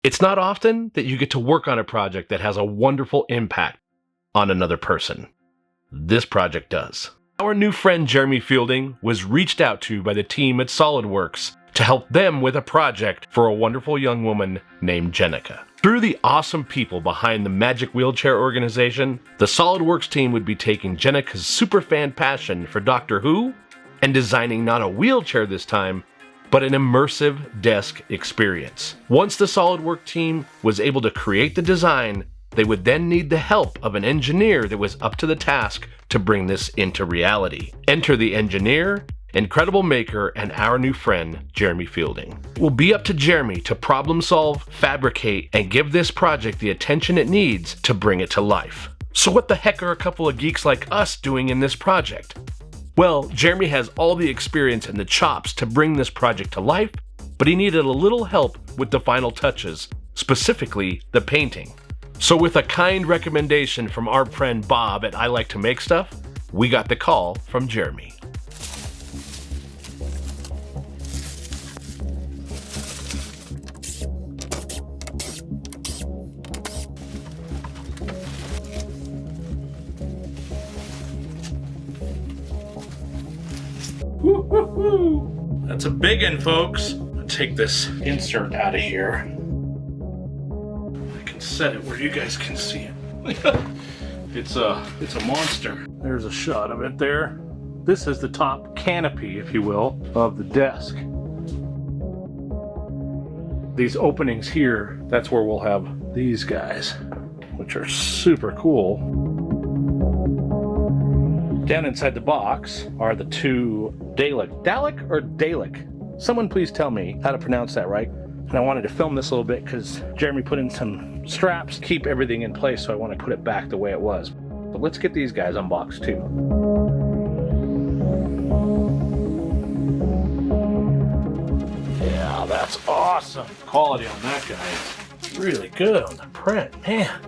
It's not often that you get to work on a project that has a wonderful impact on another person. This project does. Our new friend Jeremy Fielding was reached out to by the team at SolidWorks to help them with a project for a wonderful young woman named Jenica. Through the awesome people behind the Magic Wheelchair organization, the SolidWorks team would be taking Jenica's superfan passion for Doctor Who and designing not a wheelchair this time, but an immersive desk experience. Once the SolidWorks team was able to create the design, they would then need the help of an engineer that was up to the task to bring this into reality. Enter the engineer, incredible maker, and our new friend, Jeremy Fielding. It will be up to Jeremy to problem solve, fabricate, and give this project the attention it needs to bring it to life. So what the heck are a couple of geeks like us doing in this project? Well, Jeremy has all the experience and the chops to bring this project to life, but he needed a little help with the final touches, specifically the painting. So with a kind recommendation from our friend Bob at I Like to Make Stuff, we got the call from Jeremy. Woo-hoo-hoo. That's a big one, folks. I'll take this insert out of here. I can set it where you guys can see it. It's a monster. There's a shot of it there. This is the top canopy, if you will, of the desk. These openings here, that's where we'll have these guys, which are super cool. Down inside the box are the two Dalek or Dalek? Someone please tell me how to pronounce that right. And I wanted to film this a little bit because Jeremy put in some straps to keep everything in place, so I want to put it back the way it was. But let's get these guys unboxed too. Yeah, that's awesome. Quality on that guy is really good on the print, man.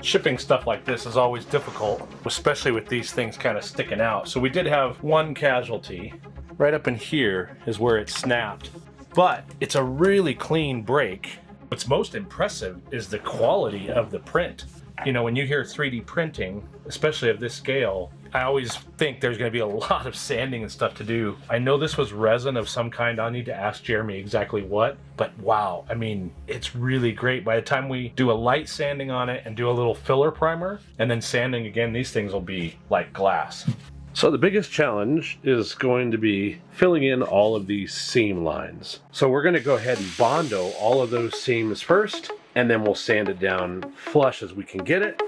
Shipping stuff like this is always difficult, especially with these things kind of sticking out. So we did have one casualty. Right up in here is where it snapped, but it's a really clean break. What's most impressive is the quality of the print. You know, when you hear 3D printing, especially of this scale, I always think there's going to be a lot of sanding and stuff to do. I know this was resin of some kind. I'll need to ask Jeremy exactly what, but wow, I mean, it's really great. By the time we do a light sanding on it and do a little filler primer and then sanding again, these things will be like glass. So the biggest challenge is going to be filling in all of these seam lines. So we're going to go ahead and Bondo all of those seams first, and then we'll sand it down flush as we can get it.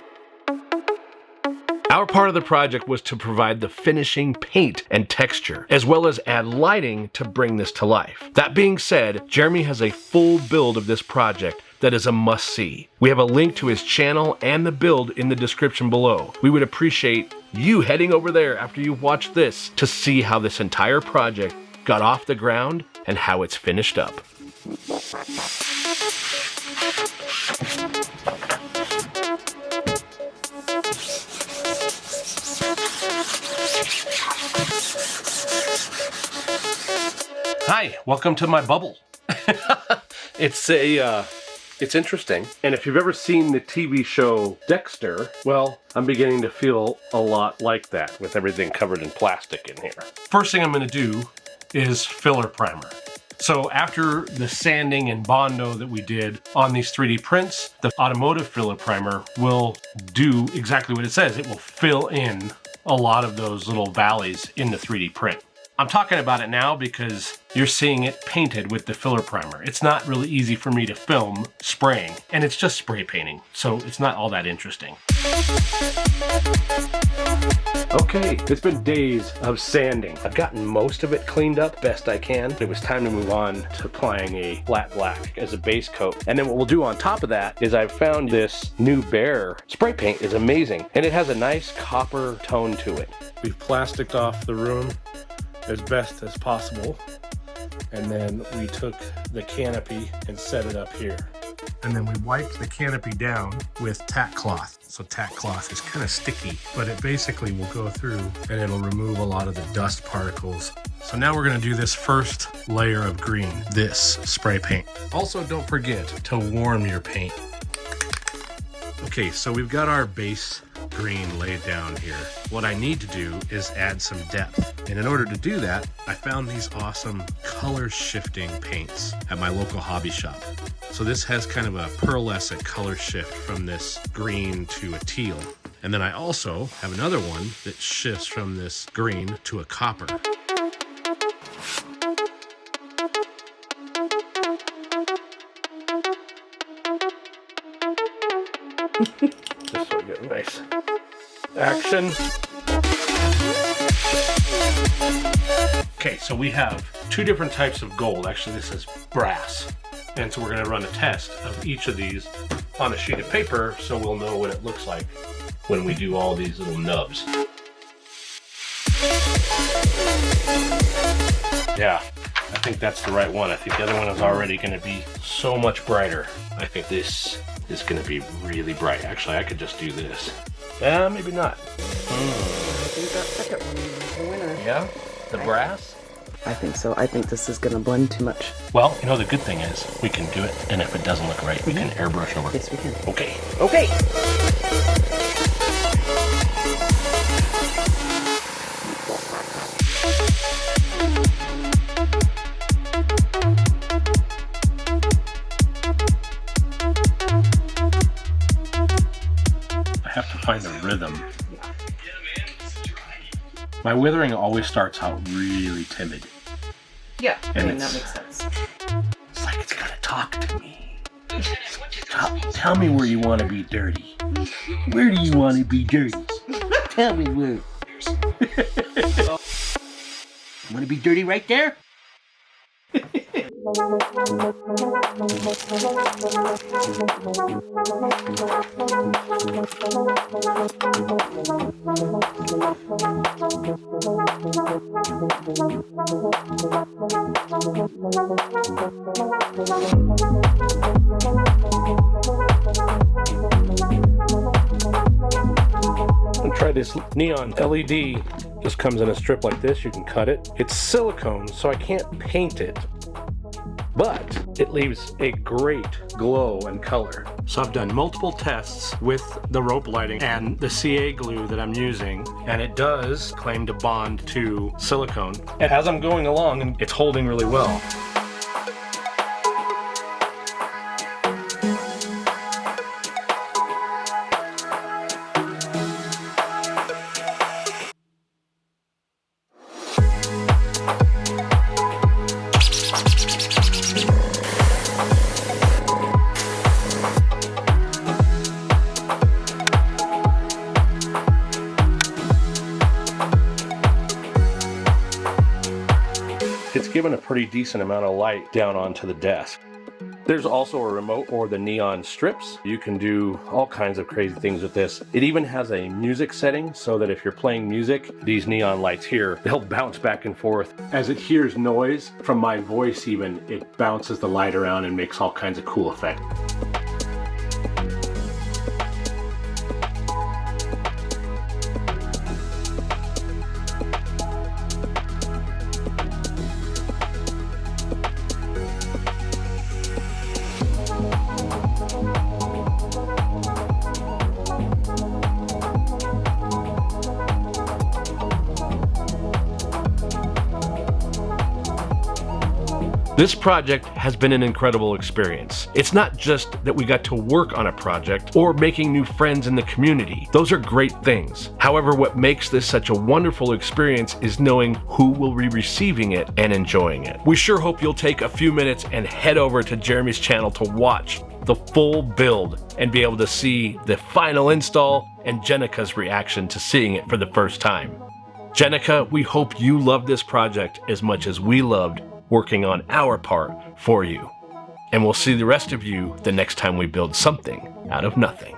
Our part of the project was to provide the finishing paint and texture, as well as add lighting to bring this to life. That being said, Jeremy has a full build of this project that is a must-see. We have a link to his channel and the build in the description below. We would appreciate you heading over there after you watch this to see how this entire project got off the ground and how it's finished up. Hi, welcome to my bubble. It's interesting. And if you've ever seen the TV show Dexter, well, I'm beginning to feel a lot like that with everything covered in plastic in here. First thing I'm gonna do is filler primer. So after the sanding and Bondo that we did on these 3D prints, the automotive filler primer will do exactly what it says. It will fill in a lot of those little valleys in the 3D print. I'm talking about it now because you're seeing it painted with the filler primer. It's not really easy for me to film spraying, and it's just spray painting, so it's not all that interesting. Okay, it's been days of sanding. I've gotten most of it cleaned up best I can. It was time to move on to applying a flat black as a base coat. And then what we'll do on top of that is I've found this new Behr spray paint is amazing, and it has a nice copper tone to it. We've plasticed off the room as best as possible, and then we took the canopy and set it up here. And then we wiped the canopy down with tack cloth. So tack cloth is kind of sticky, but it basically will go through and it'll remove a lot of the dust particles. So now we're gonna do this first layer of green, this spray paint. Also, don't forget to warm your paint. Okay, so we've got our base green laid down here. What I need to do is add some depth. And in order to do that, I found these awesome color shifting paints at my local hobby shop. So this has kind of a pearlescent color shift from this green to a teal. And then I also have another one that shifts from this green to a copper. This will get nice action. Okay, so we have two different types of gold. Actually, this is brass. And so we're going to run a test of each of these on a sheet of paper so we'll know what it looks like when we do all these little nubs. Yeah, I think that's the right one. I think the other one is already going to be so much brighter. I think this is going to be really bright. Actually, I could just do this. Maybe not. I think that second one is the winner. Yeah? The brass? I think so. I think this is going to blend too much. Well, you know, the good thing is we can do it, and if it doesn't look right, we can airbrush over. Yes, we can. Okay. Okay. I have to find a rhythm. My withering always starts out really timid. Yeah, And that it's- makes sense. It's like it's gotta talk to me. Tell me where you want to be dirty. Where do you want to be dirty? Tell me where. Want to be dirty right there? Try this neon LED. Just comes in a strip like this. You can cut it. It's silicone, so I can't paint it, but it leaves a great glow and color. So I've done multiple tests with the rope lighting and the CA glue that I'm using, and it does claim to bond to silicone. And as I'm going along, it's holding really well. It's given a pretty decent amount of light down onto the desk. There's also a remote or the neon strips. You can do all kinds of crazy things with this. It even has a music setting so that if you're playing music, these neon lights here, they'll bounce back and forth. As it hears noise from my voice even, it bounces the light around and makes all kinds of cool effects. This project has been an incredible experience. It's not just that we got to work on a project or making new friends in the community. Those are great things. However, what makes this such a wonderful experience is knowing who will be receiving it and enjoying it. We sure hope you'll take a few minutes and head over to Jeremy's channel to watch the full build and be able to see the final install and Jenica's reaction to seeing it for the first time. Jenica, we hope you love this project as much as we loved working on our part for you. And we'll see the rest of you the next time we build something out of nothing.